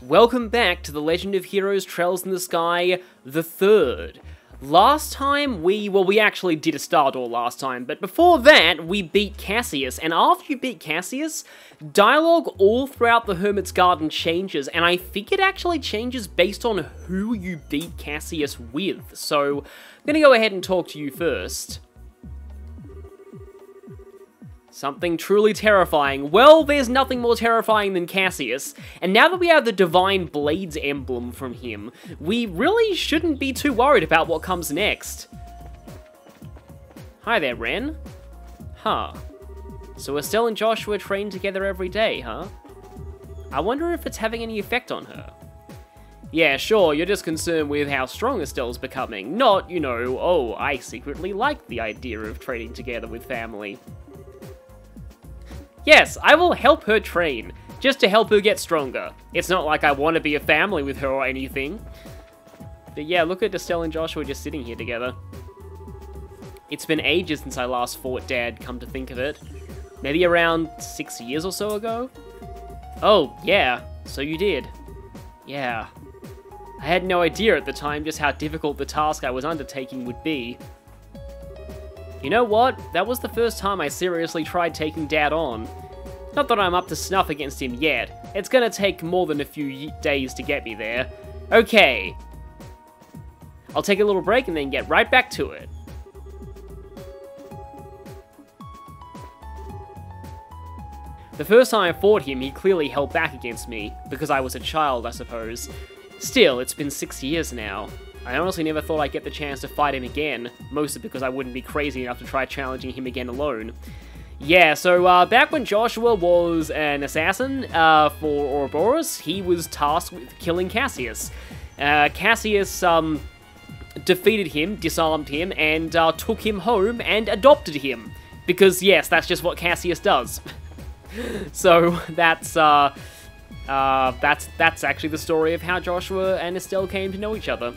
Welcome back to The Legend of Heroes Trails in the Sky, the third. Last time we actually did a Star Door last time, but before that, we beat Cassius, and after you beat Cassius, dialogue all throughout the Hermit's Garden changes, and I think it actually changes based on who you beat Cassius with, so I'm gonna go ahead and talk to you first. Something truly terrifying. Well, there's nothing more terrifying than Cassius, and now that we have the Divine Blades emblem from him, we really shouldn't be too worried about what comes next. Hi there, Ren. Huh. So Estelle and Joshua train together every day, huh? I wonder if it's having any effect on her. Yeah, sure, you're just concerned with how strong Estelle's becoming, not, you know, oh, I secretly like the idea of training together with family. Yes, I will help her train, just to help her get stronger. It's not like I want to be a family with her or anything. But yeah, look at Estelle and Joshua just sitting here together. It's been ages since I last fought Dad, come to think of it. Maybe around 6 years or so ago? Oh, yeah, so you did. Yeah. I had no idea at the time just how difficult the task I was undertaking would be. You know what? That was the first time I seriously tried taking Dad on. Not that I'm up to snuff against him yet. It's gonna take more than a few days to get me there. Okay. I'll take a little break and then get right back to it. The first time I fought him, he clearly held back against me, because I was a child, I suppose. Still, it's been 6 years now. I honestly never thought I'd get the chance to fight him again, mostly because I wouldn't be crazy enough to try challenging him again alone. Yeah, so back when Joshua was an assassin for Ouroboros, he was tasked with killing Cassius. Cassius defeated him, disarmed him, and took him home and adopted him. Because yes, that's just what Cassius does. So that's actually the story of how Joshua and Estelle came to know each other.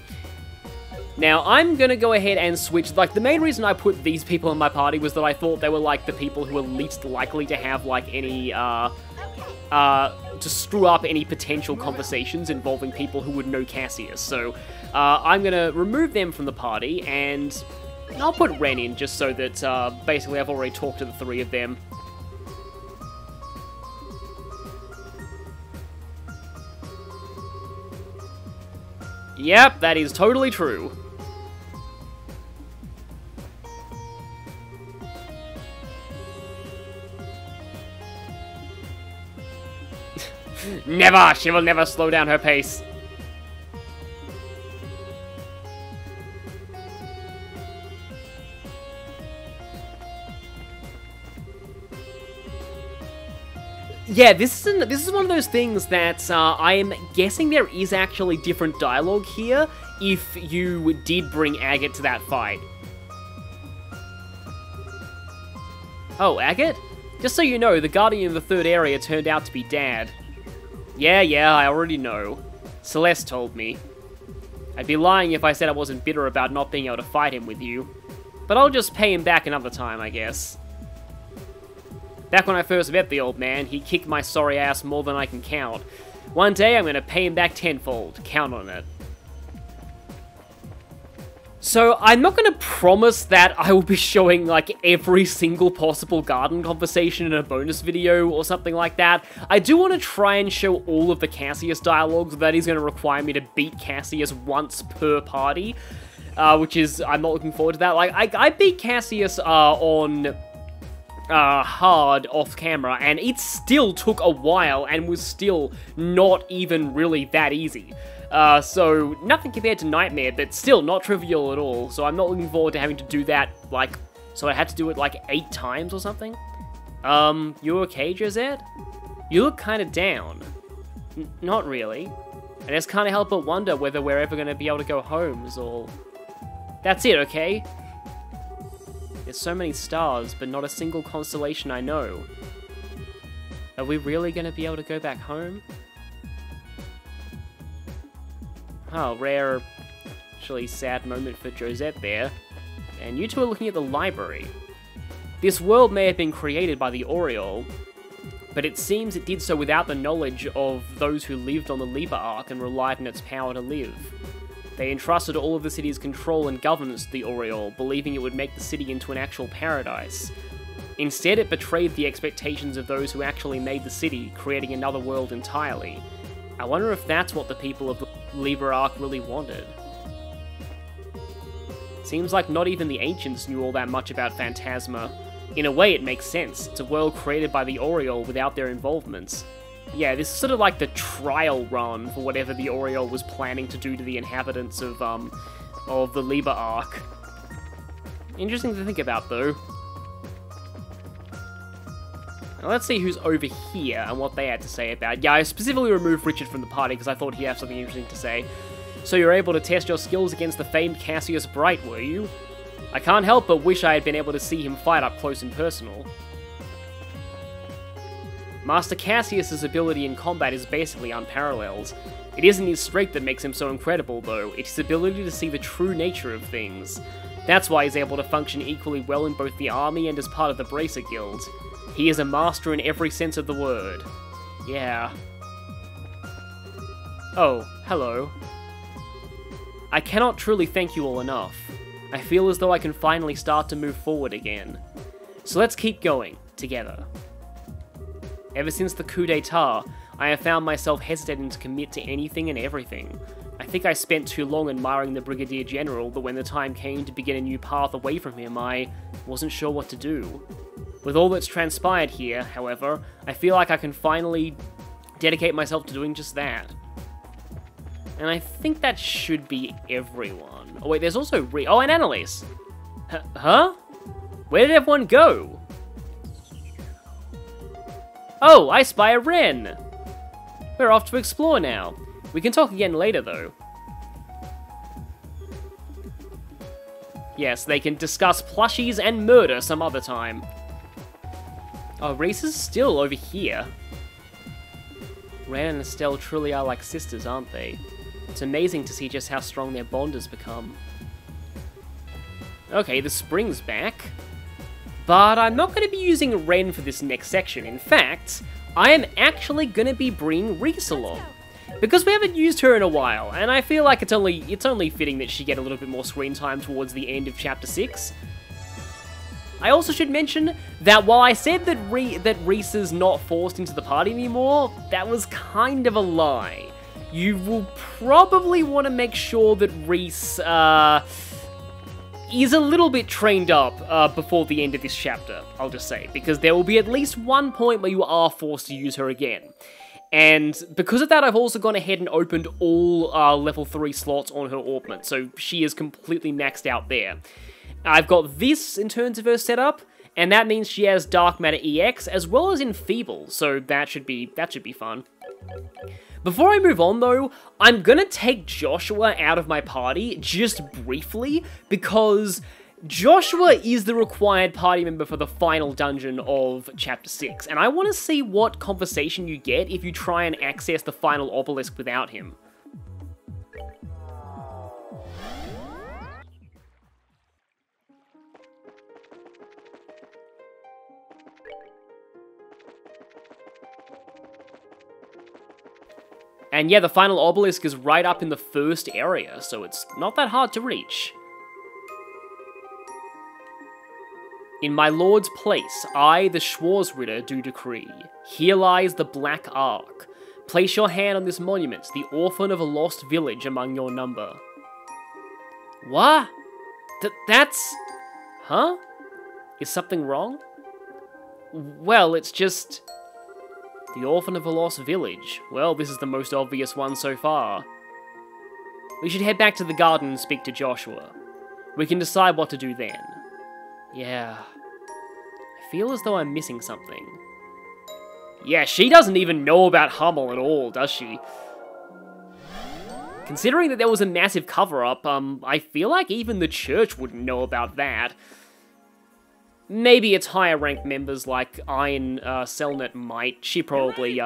Now, I'm gonna go ahead and switch, like, the main reason I put these people in my party was that I thought they were, like, the people who were least likely to have, like, any, to screw up any potential conversations involving people who would know Cassius. So, I'm gonna remove them from the party, and I'll put Ren in, just so that, basically I've already talked to the three of them. Yep, that is totally true. Never! She will never slow down her pace. Yeah, this is one of those things that I am guessing there is actually different dialogue here if you did bring Agate to that fight. Oh, Agate? Just so you know, the Guardian of the Third Area turned out to be Dad. Yeah, I already know. Celeste told me. I'd be lying if I said I wasn't bitter about not being able to fight him with you. But I'll just pay him back another time, I guess. Back when I first met the old man, he kicked my sorry ass more than I can count. One day I'm gonna pay him back tenfold. Count on it. So, I'm not gonna promise that I will be showing, like, every single possible garden conversation in a bonus video or something like that. I do want to try and show all of the Cassius dialogues, that is gonna require me to beat Cassius once per party. Which is, I'm not looking forward to that. Like, I beat Cassius, on hard off camera, and it still took a while and was still not even really that easy. So nothing compared to Nightmare, but still not trivial at all, so I'm not looking forward to having to do that, like, so I had to do it like 8 times or something? You okay, Josette? You look kinda down. Not really. I just can't help but wonder whether we're ever gonna be able to go home is all. That's it, okay? There's so many stars, but not a single constellation I know. Are we really gonna be able to go back home? Oh, rare, actually sad moment for Josette there. And you two are looking at the library. This world may have been created by the Oriole, but it seems it did so without the knowledge of those who lived on the Liber Ark and relied on its power to live. They entrusted all of the city's control and governance to the Aureole, believing it would make the city into an actual paradise. Instead, it betrayed the expectations of those who actually made the city, creating another world entirely. I wonder if that's what the people of the Liber Ark really wanted. Seems like not even the ancients knew all that much about Phantasma. In a way, it makes sense. It's a world created by the Aureole without their involvements. Yeah, this is sort of like the trial run for whatever the Aureole was planning to do to the inhabitants of the Liber Ark. Interesting to think about, though. Now let's see who's over here and what they had to say about it. Yeah, I specifically removed Richard from the party because I thought he'd have something interesting to say. So you're able to test your skills against the famed Cassius Bright, were you? I can't help but wish I had been able to see him fight up close and personal. Master Cassius's ability in combat is basically unparalleled. It isn't his strength that makes him so incredible, though. It's his ability to see the true nature of things. That's why he's able to function equally well in both the army and as part of the Bracer Guild. He is a master in every sense of the word. Yeah. Oh, hello. I cannot truly thank you all enough. I feel as though I can finally start to move forward again. So let's keep going, together. Ever since the coup d'etat, I have found myself hesitating to commit to anything and everything. I think I spent too long admiring the Brigadier General that when the time came to begin a new path away from him, I wasn't sure what to do. With all that's transpired here, however, I feel like I can finally dedicate myself to doing just that. And I think that should be everyone. Oh wait, there's also oh, and Annalise! Huh? Where did everyone go? Oh, I spy a wren! We're off to explore now. We can talk again later, though. Yes, they can discuss plushies and murder some other time. Oh, Reese is still over here. Ren and Estelle truly are like sisters, aren't they? It's amazing to see just how strong their bond has become. Okay, the spring's back. But I'm not going to be using Ren for this next section. In fact, I am actually going to be bringing Reese along. Because we haven't used her in a while, and I feel like it's only fitting that she get a little bit more screen time towards the end of Chapter 6. I also should mention that while I said that Reese is not forced into the party anymore, that was kind of a lie. You will probably want to make sure that Reese is a little bit trained up before the end of this chapter, I'll just say, because there will be at least one point where you are forced to use her again. And because of that, I've also gone ahead and opened all level 3 slots on her augment, so she is completely maxed out there. I've got this in terms of her setup, and that means she has Dark Matter EX as well as Enfeeble, so that should be fun. Before I move on though, I'm gonna take Joshua out of my party just briefly, because Joshua is the required party member for the final dungeon of Chapter 6, and I want to see what conversation you get if you try and access the final obelisk without him. And yeah, the final obelisk is right up in the first area, so it's not that hard to reach. In my lord's place, I, the Schwarzritter, do decree. Here lies the Black Ark. Place your hand on this monument, the orphan of a lost village among your number. What? That's... Huh? Is something wrong? Well, it's just... The orphan of a lost village. Well, this is the most obvious one so far. We should head back to the garden and speak to Joshua. We can decide what to do then. Yeah. I feel as though I'm missing something. Yeah, she doesn't even know about Hummel at all, does she? Considering that there was a massive cover-up, I feel like even the church wouldn't know about that. Maybe its higher-ranked members like Iron Selnet might. She probably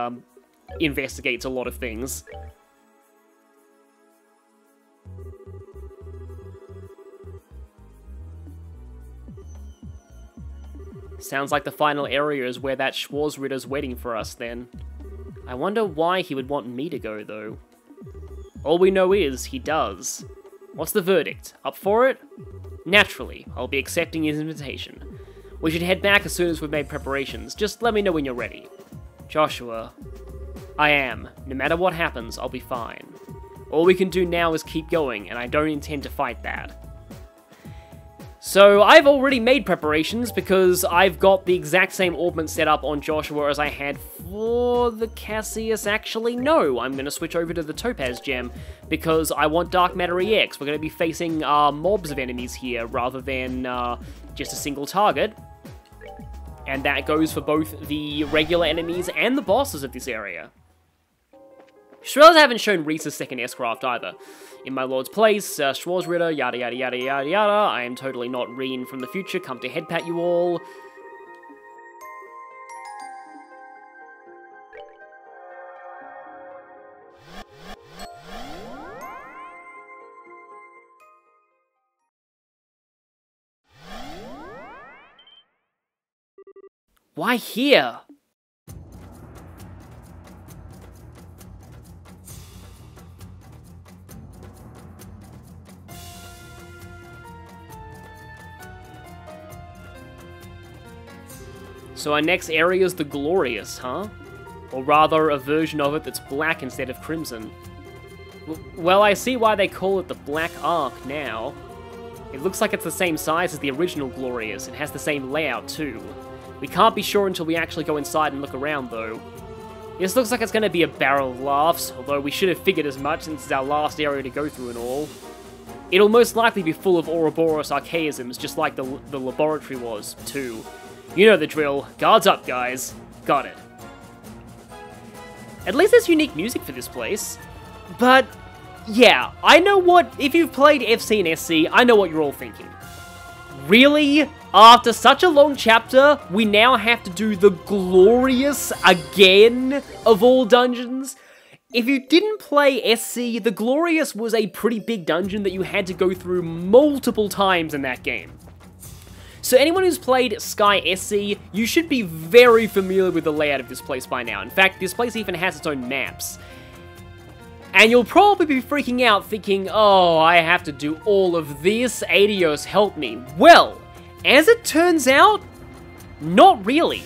investigates a lot of things. Sounds like the final area is where that Schwarzritter's waiting for us then. I wonder why he would want me to go, though. All we know is, he does. What's the verdict? Up for it? Naturally, I'll be accepting his invitation. We should head back as soon as we've made preparations. Just let me know when you're ready. Joshua. I am. No matter what happens, I'll be fine. All we can do now is keep going, and I don't intend to fight that. So, I've already made preparations because I've got the exact same orbment set up on Joshua as I had for the Cassius. Actually, no, I'm going to switch over to the Topaz Gem because I want Dark Matter EX. We're going to be facing mobs of enemies here rather than just a single target. And that goes for both the regular enemies and the bosses of this area. Shrills haven't shown Reese's second S-Craft either. In my lord's place, Schwarzritter, yada yada yada yada yada. I am totally not Reen from the future, come to headpat you all. Why here? So our next area is the Glorious, huh? Or rather, a version of it that's black instead of crimson. Well, I see why they call it the Black Ark now. It looks like it's the same size as the original Glorious. It has the same layout, too. We can't be sure until we actually go inside and look around, though. This looks like it's going to be a barrel of laughs, although we should have figured as much since it's our last area to go through and all. It'll most likely be full of Ouroboros archaisms, just like the laboratory was, too. You know the drill. Guards up, guys. Got it. At least there's unique music for this place. But, yeah, I know what... If you've played FC and SC, I know what you're all thinking. Really? After such a long chapter, we now have to do the Glorious again of all dungeons? If you didn't play SC, the Glorious was a pretty big dungeon that you had to go through multiple times in that game. So anyone who's played Sky SC, you should be very familiar with the layout of this place by now. In fact, this place even has its own maps. And you'll probably be freaking out thinking, oh, I have to do all of this, Adios, help me. Well, as it turns out, not really.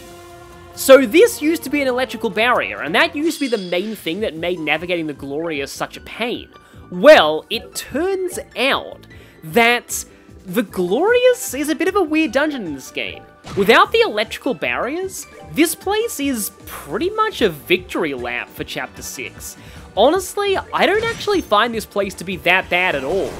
So this used to be an electrical barrier, and that used to be the main thing that made navigating the Glorious such a pain. Well, it turns out that the Glorious is a bit of a weird dungeon in this game. Without the electrical barriers, this place is pretty much a victory lap for Chapter 6. Honestly, I don't actually find this place to be that bad at all.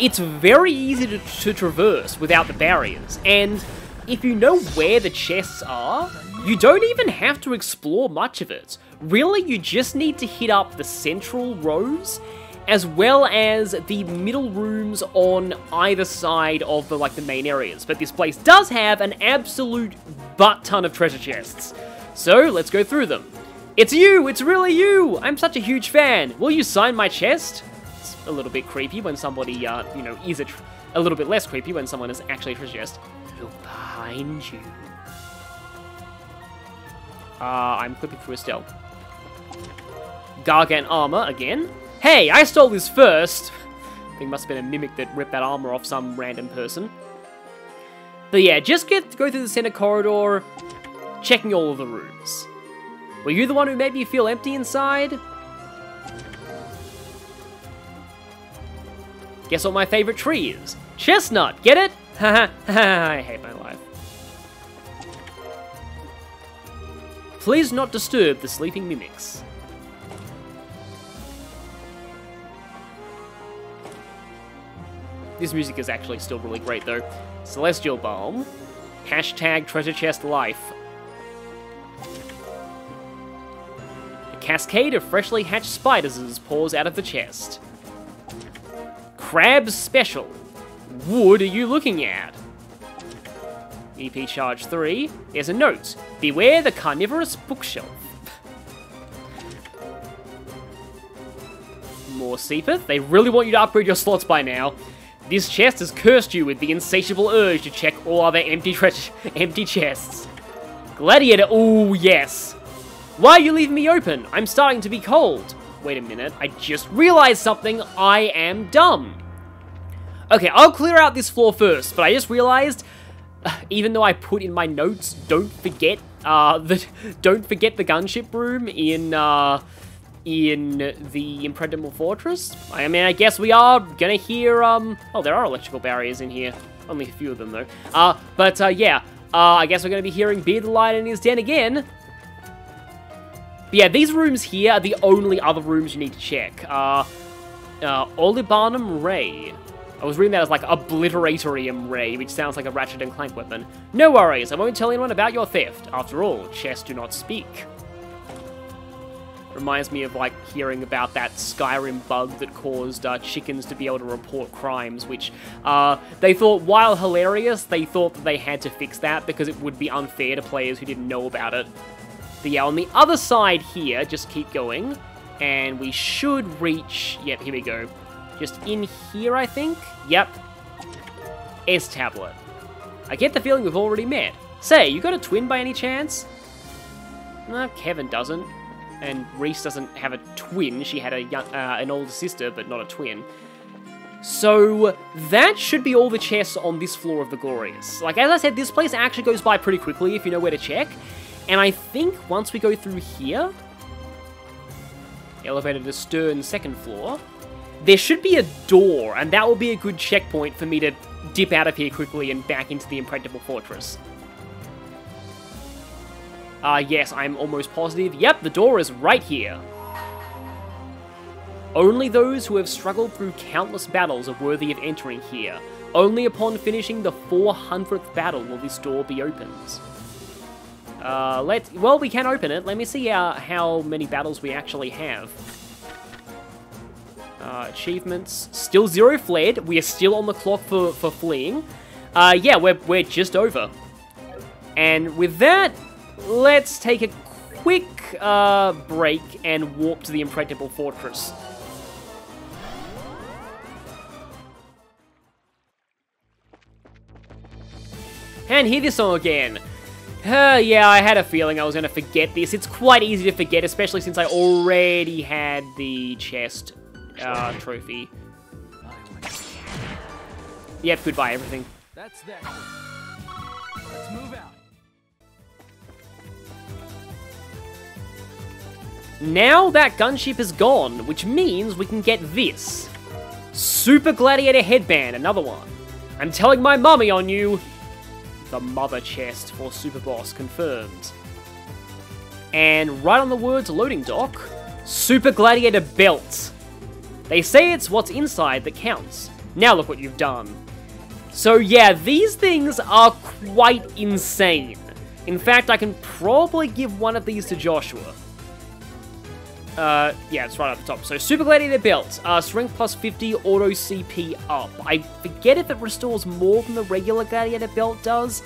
It's very easy to traverse without the barriers, and if you know where the chests are, you don't even have to explore much of it. Really, you just need to hit up the central rows, as well as the middle rooms on either side of the main areas. But this place does have an absolute butt ton of treasure chests. So, let's go through them. It's you! It's really you! I'm such a huge fan! Will you sign my chest? It's a little bit creepy when somebody, is a little bit less creepy when someone is actually a treasure chest. Look behind you. I'm clipping through Estelle. Gargant armor again. Hey, I stole this first! I think it must have been a mimic that ripped that armor off some random person. But yeah, just go through the center corridor, checking all of the rooms. Were you the one who made me feel empty inside? Guess what my favorite tree is? Chestnut, get it? Haha, I hate my life. Please not disturb the sleeping mimics. This music is actually still really great though. Celestial Balm. Hashtag treasure chest life. A cascade of freshly hatched spiders pours out of the chest. Crab Special. What are you looking at? EP Charge 3. There's a note. Beware the carnivorous bookshelf. More Seepeth. They really want you to upgrade your slots by now. This chest has cursed you with the insatiable urge to check all other empty chests. Gladiator, ooh, yes. Why are you leaving me open? I'm starting to be cold. Wait a minute, I just realized something. I am dumb. Okay, I'll clear out this floor first, but I just realized, even though I put in my notes, don't forget the gunship room in the Impregnable Fortress. I mean, I guess we are gonna hear, oh, there are electrical barriers in here. Only a few of them, though. Yeah, I guess we're gonna be hearing Beard the Lion in his den again. But yeah, these rooms here are the only other rooms you need to check. Olibanum Ray. I was reading that as like Obliteratorium Ray, which sounds like a Ratchet and Clank weapon. No worries, I won't tell anyone about your theft. After all, chests do not speak. Reminds me of like hearing about that Skyrim bug that caused chickens to be able to report crimes, which they thought, while hilarious, they thought that they had to fix that because it would be unfair to players who didn't know about it. But yeah, on the other side here, just keep going, and we should reach, yep, here we go. Just in here, I think? Yep. S-Tablet. I get the feeling we've already met. Say, you got a twin by any chance? No, Kevin doesn't. And Reese doesn't have a twin. She had a an older sister, but not a twin. So, that should be all the chests on this floor of the Glorious. Like, as I said, this place actually goes by pretty quickly if you know where to check. And I think once we go through here, elevator to Stern, second floor, there should be a door, and that will be a good checkpoint for me to dip out of here quickly and back into the Impregnable Fortress. Yes, I'm almost positive. Yep, the door is right here. Only those who have struggled through countless battles are worthy of entering here. Only upon finishing the 400th battle will this door be opened. Well, we can open it. Let me see how many battles we actually have. Achievements. Still 0 fled. We are still on the clock for fleeing. Yeah, we're just over. And with that, let's take a quick break and walk to the Impregnable Fortress. And hear this song again. Yeah, I had a feeling I was going to forget this. It's quite easy to forget, especially since I already had the chest trophy. Yep, goodbye everything. That's that. Let's move out. Now that gunship is gone, which means we can get this. Super Gladiator Headband, another one. I'm telling my mummy on you. The mother chest for Super Boss confirmed. And right on the words loading dock, Super Gladiator Belt. They say it's what's inside that counts. Now look what you've done. So yeah, these things are quite insane. In fact, I can probably give one of these to Joshua. Yeah, it's right at the top. So, Super Gladiator Belt, strength plus 50, auto CP up. I forget if it restores more than the regular Gladiator Belt does.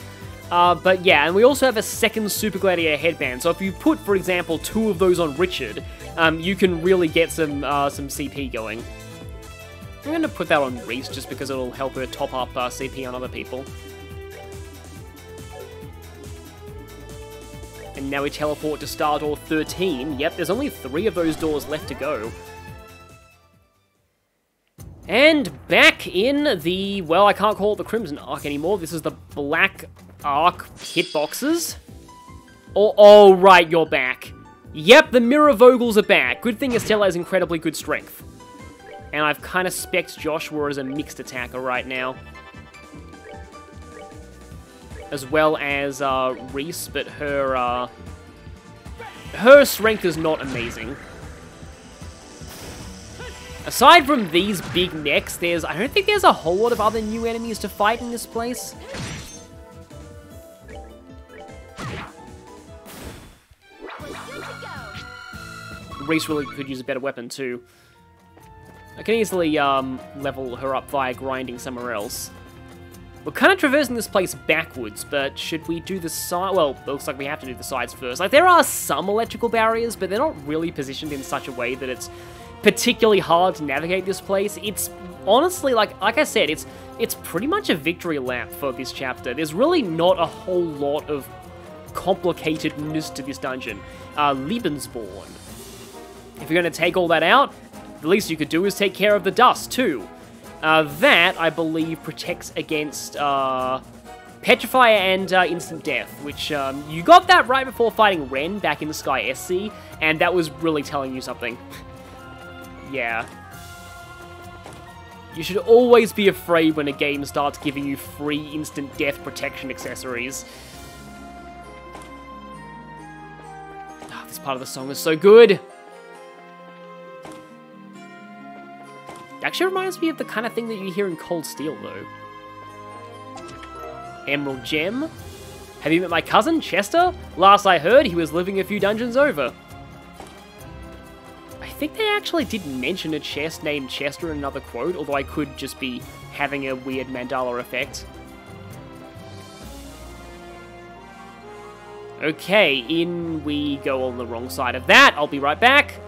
But yeah, and we also have a second Super Gladiator Headband. So if you put, for example, 2 of those on Richard, you can really get some CP going. I'm going to put that on Reese just because it'll help her top up CP on other people. And now we teleport to Star Door 13. Yep, there's only 3 of those doors left to go. And back in the, well, I can't call it the Crimson Arc anymore. This is the Black Arc hitboxes. Oh, right, you're back. Yep, the Mirror Vogels are back. Good thing Estella has incredibly good strength. And I've kind of spec'd Joshua as a mixed attacker right now. As well as Reese, but her strength is not amazing. Aside from these big necks, I don't think there's a whole lot of other new enemies to fight in this place. Reese really could use a better weapon too. I can easily level her up via grinding somewhere else. We're kind of traversing this place backwards, but should we do the side? Well, it looks like we have to do the sides first. Like, there are some electrical barriers, but they're not really positioned in such a way that it's particularly hard to navigate this place. It's honestly, like I said, it's pretty much a victory lap for this chapter. There's really not a whole lot of complicatedness to this dungeon. Lebensborn. If you're going to take all that out, the least you could do is take care of the dust, too. That, I believe, protects against Petrify and Instant Death, which you got that right before fighting Ren back in the Sky SC, and that was really telling you something. Yeah. You should always be afraid when a game starts giving you free instant death protection accessories. Oh, this part of the song is so good! Actually reminds me of the kind of thing that you hear in Cold Steel, though. Emerald Gem? Have you met my cousin, Chester? Last I heard, he was living a few dungeons over. I think they actually did mention a chest named Chester in another quote, although I could just be having a weird Mandala effect. Okay, in we go on the wrong side of that. I'll be right back.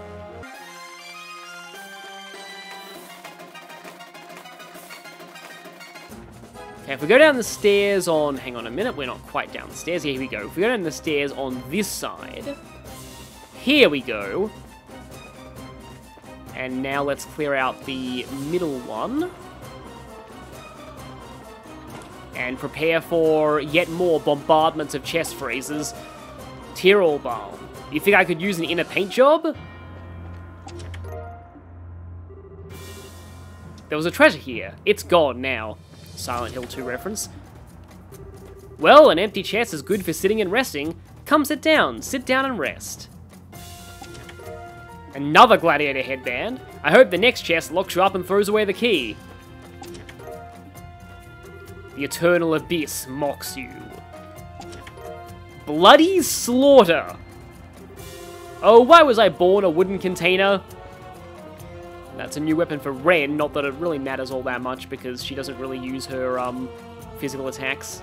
Okay, if we go down the stairs on... Hang on a minute, we're not quite down the stairs. Here we go. If we go down the stairs on this side... Here we go. And now let's clear out the middle one. And prepare for yet more bombardments of chest phrases. Tyrol Balm. You think I could use an inner paint job? There was a treasure here. It's gone now. Silent Hill 2 reference. Well, an empty chest is good for sitting and resting. Come sit down and rest. Another gladiator headband. I hope the next chest locks you up and throws away the key. The eternal abyss mocks you. Bloody slaughter. Oh, why was I born a wooden container? That's a new weapon for Ren, not that it really matters all that much because she doesn't really use her physical attacks.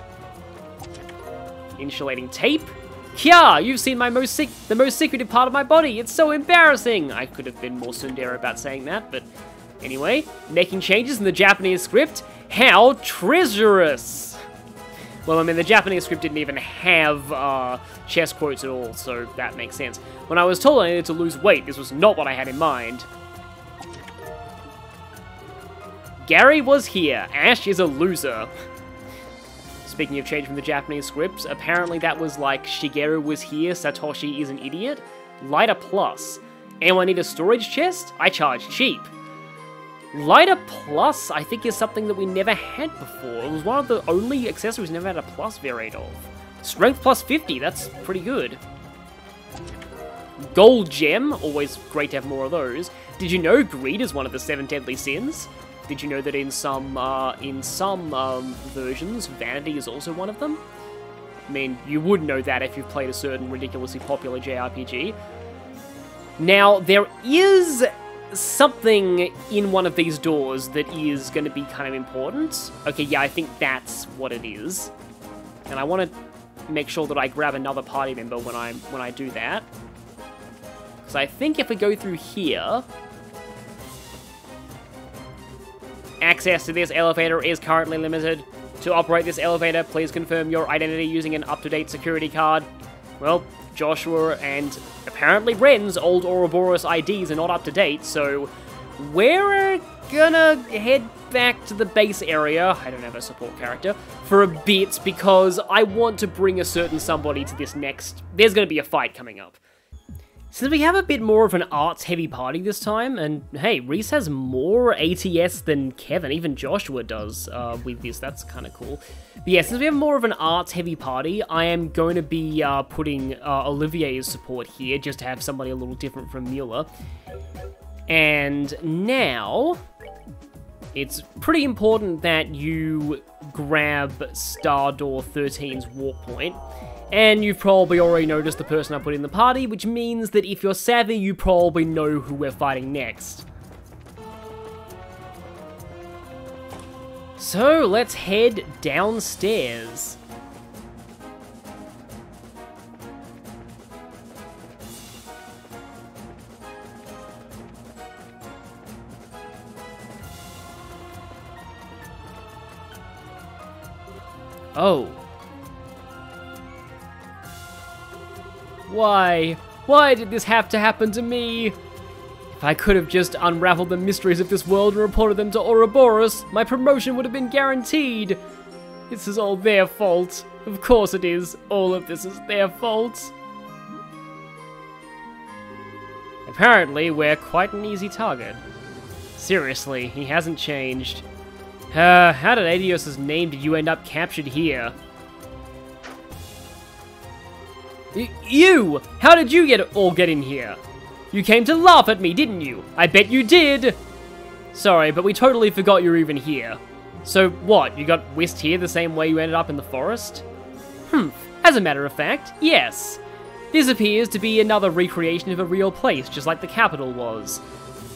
Insulating tape. Kya, you've seen the most secretive part of my body. It's so embarrassing. I could have been more tsundere about saying that, but anyway. Making changes in the Japanese script. How treacherous. Well, I mean, the Japanese script didn't even have chest quotes at all, so that makes sense. When I was told I needed to lose weight, this was not what I had in mind. Gary was here. Ash is a loser. Speaking of change from the Japanese scripts, apparently that was like, Shigeru was here, Satoshi is an idiot. Lighter Plus. Anyone need a storage chest? I charge cheap. Lighter Plus, I think, is something that we never had before. It was one of the only accessories we never had a plus variant of. Strength plus 50, that's pretty good. Gold Gem, always great to have more of those. Did you know greed is one of the 7 deadly sins? Did you know that in some versions, vanity is also one of them? I mean, you would know that if you've played a certain ridiculously popular JRPG. Now, there is something in one of these doors that is going to be kind of important. Okay, yeah, I think that's what it is. And I want to make sure that I grab another party member when I do that. Because I think if we go through here... Access to this elevator is currently limited. To operate this elevator, please confirm your identity using an up-to-date security card. Well, Joshua and apparently Ren's old Ouroboros IDs are not up to date, so we're gonna head back to the base area, I don't have a support character, for a bit because I want to bring a certain somebody to this next... There's gonna be a fight coming up. Since we have a bit more of an arts-heavy party this time, and hey, Reese has more ATS than Kevin, even Joshua does with this, that's kind of cool. But yeah, since we have more of an arts-heavy party, I am going to be putting Olivier's support here, just to have somebody a little different from Mueller. And now, it's pretty important that you grab Star Door 13's warp point. And you've probably already noticed the person I put in the party, which means that if you're savvy, you probably know who we're fighting next. So, let's head downstairs. Oh. Why? Why did this have to happen to me? If I could have just unraveled the mysteries of this world and reported them to Ouroboros, my promotion would have been guaranteed. This is all their fault. Of course it is. All of this is their fault. Apparently, we're quite an easy target. Seriously, he hasn't changed. How did Adios' name did you end up captured here? You! How did you get in here? You came to laugh at me, didn't you? I bet you did! Sorry, but we totally forgot you were even here. So what, you got whisked here the same way you ended up in the forest? As a matter of fact, yes. This appears to be another recreation of a real place, just like the capital was.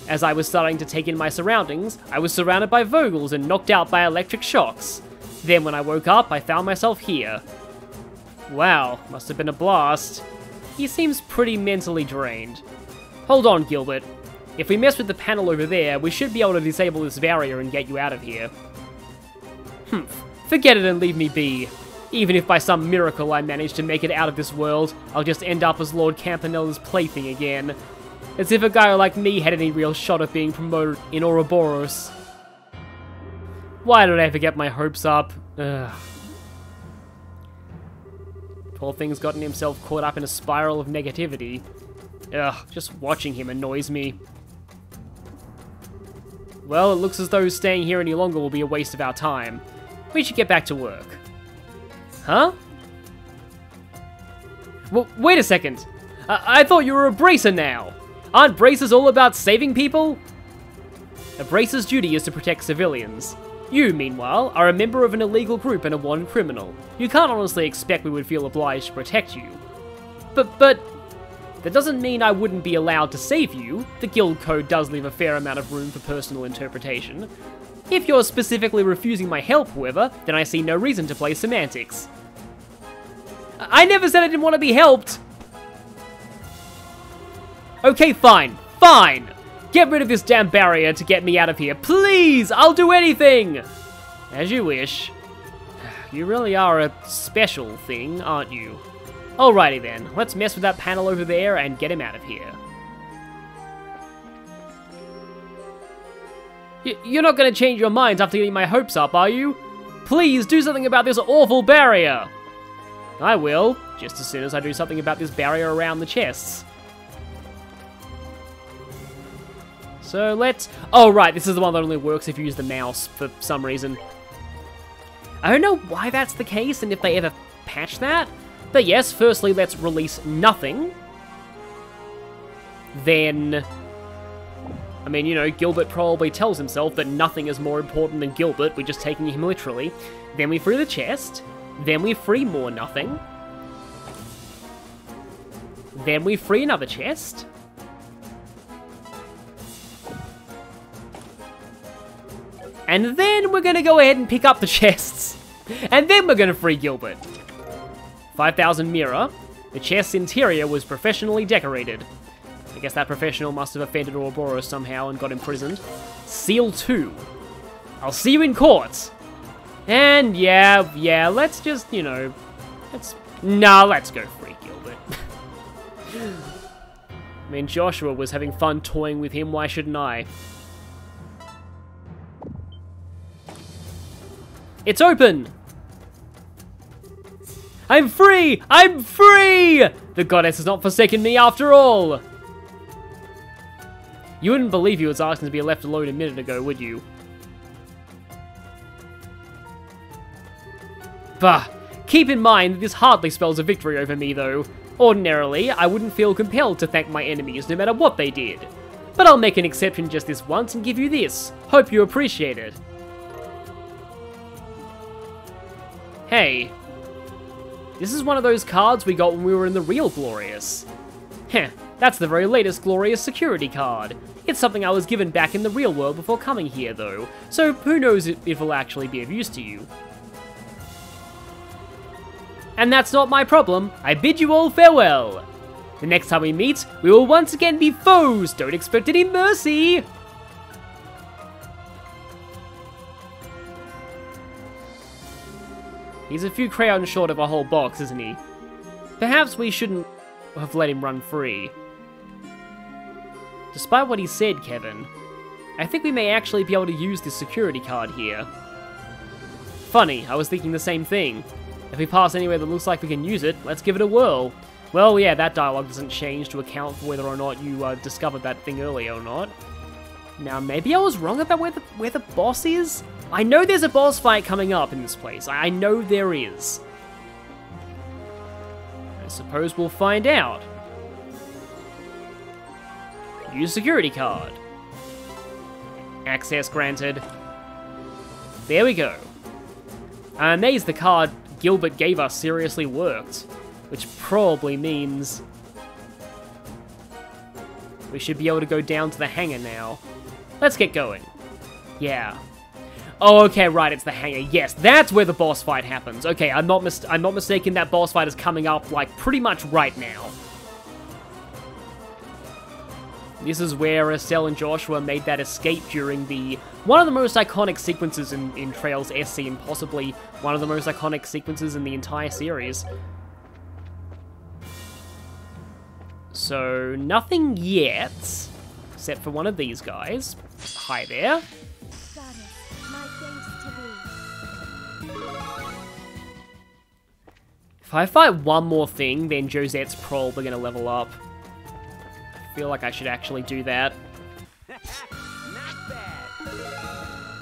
As I was starting to take in my surroundings, I was surrounded by Vogels and knocked out by electric shocks. Then when I woke up, I found myself here. Wow, must have been a blast. He seems pretty mentally drained. Hold on, Gilbert. If we mess with the panel over there, we should be able to disable this barrier and get you out of here. Forget it and leave me be. Even if by some miracle I manage to make it out of this world, I'll just end up as Lord Campanella's plaything again. As if a guy like me had any real shot of being promoted in Ouroboros. Why did I ever get my hopes up? Ugh. Poor thing's gotten himself caught up in a spiral of negativity. Ugh, just watching him annoys me. Well, it looks as though staying here any longer will be a waste of our time. We should get back to work. Huh? Well, wait a second. I thought you were a bracer now. Aren't bracers all about saving people? A bracer's duty is to protect civilians. You, meanwhile, are a member of an illegal group and a wanted criminal. You can't honestly expect we would feel obliged to protect you. But, that doesn't mean I wouldn't be allowed to save you. The guild code does leave a fair amount of room for personal interpretation. If you're specifically refusing my help, however, then I see no reason to play semantics. I never said I didn't want to be helped! Okay, fine. Fine! Get rid of this damn barrier to get me out of here. Please! I'll do anything! As you wish. You really are a special thing, aren't you? Alrighty then, let's mess with that panel over there and get him out of here. You're not going to change your minds after getting my hopes up, are you? Please do something about this awful barrier! I will, just as soon as I do something about this barrier around the chests. So let's... Oh right, this is the one that only works if you use the mouse for some reason. I don't know why that's the case and if they ever patch that. But yes, firstly let's release nothing. Then... I mean, you know, Gilbert probably tells himself that nothing is more important than Gilbert, we're just taking him literally. Then we free the chest. Then we free more nothing. Then we free another chest. And then we're gonna go ahead and pick up the chests. And then we're gonna free Gilbert. 5,000 mirror. The chest's interior was professionally decorated. I guess that professional must have offended Ouroboros somehow and got imprisoned. Seal 2. I'll see you in court. And yeah, let's just, you know, let's go free Gilbert. I mean, Joshua was having fun toying with him, why shouldn't I? It's open! I'm free! I'm free! The goddess has not forsaken me after all! You wouldn't believe he was asking to be left alone a minute ago, would you? Bah! Keep in mind that this hardly spells a victory over me, though. Ordinarily, I wouldn't feel compelled to thank my enemies no matter what they did. But I'll make an exception just this once and give you this. Hope you appreciate it. Hey. This is one of those cards we got when we were in the real Glorious. Heh, that's the very latest Glorious security card. It's something I was given back in the real world before coming here, though, so who knows if it'll actually be of use to you. And that's not my problem. I bid you all farewell. The next time we meet, we will once again be foes. Don't expect any mercy. He's a few crayons short of a whole box, isn't he? Perhaps we shouldn't have let him run free. Despite what he said, Kevin, I think we may actually be able to use this security card here. Funny, I was thinking the same thing. If we pass anywhere that looks like we can use it, let's give it a whirl. Well, yeah, that dialogue doesn't change to account for whether or not you discovered that thing earlier or not. Now, maybe I was wrong about where the boss is? I know there's a boss fight coming up in this place. I know there is. I suppose we'll find out. Use security card. Access granted. There we go. I'm amazed the card Gilbert gave us seriously worked, which probably means we should be able to go down to the hangar now. Let's get going. Yeah. Oh, okay, right, it's the hangar. Yes, that's where the boss fight happens. Okay, I'm not mistaken. That boss fight is coming up, like, pretty much right now. This is where Estelle and Joshua made that escape during one of the most iconic sequences in Trails SC, and possibly one of the most iconic sequences in the entire series. So, nothing yet, except for one of these guys. Hi there. If I fight one more thing, then Josette's probably going to level up. I feel like I should actually do that.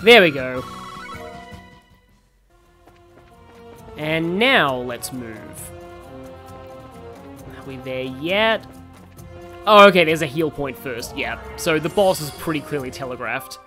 There we go. And now, let's move. Are we there yet? Oh, okay, there's a heal point first, yeah. So the boss is pretty clearly telegraphed.